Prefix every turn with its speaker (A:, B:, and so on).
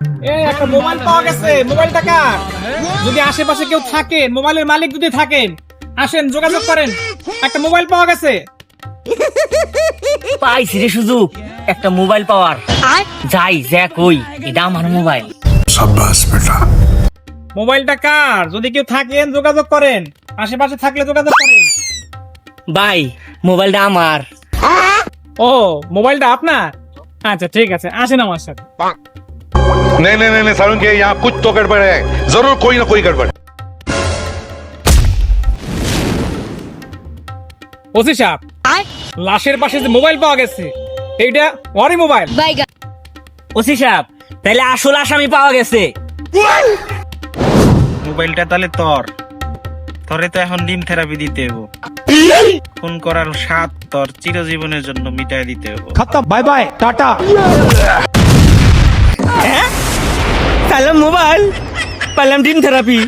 A: এই একটা মোবাইল পাওয়া গেছে, মোবাইলটা কার? যদি আশেপাশে কেউ থাকেন, মোবাইলের মালিক যদি থাকেন, আসেন যোগাযোগ করেন। একটা মোবাইল পাওয়া গেছে।
B: পাইছি রে সুযোগ একটা মোবাইল পাওয়ার। যাই যা কই এটা আমার মোবাইল।
A: মোবাইলটা কার? যদি কেউ থাকেন যোগাযোগ করেন, আশেপাশে থাকলে যোগাযোগ করেন।
B: ভাই মোবাইলটা আমার।
A: ও মোবাইলটা আপনার? আচ্ছা ঠিক আছে, আসেন আমার সাথে।
C: नहीं नहीं नहीं नहीं सारुण के यहाँ कुछ तो गड़बड़ है, जरूर कोई ना कोई गड़बड़।
A: ওসি সাহেব, লাশের পাশে যে মোবাইল পাওয়া গেছে, এইটা ওরই মোবাইল।
B: ওসি সাহেব তাহলে আসল আসামি পাওয়া গেছে।
D: মোবাইলটা তাহলে তোরে তো এখন ডিম থেরাপি দিতে হবো। খুন করার স্বাদ তোর চিরজীবনের জন্য মিটাই দিতে হবো।
A: খতম, বাই বাই, টাটা।
B: তাহলে মোবাইল পাইলাম ডিম থেরাপি।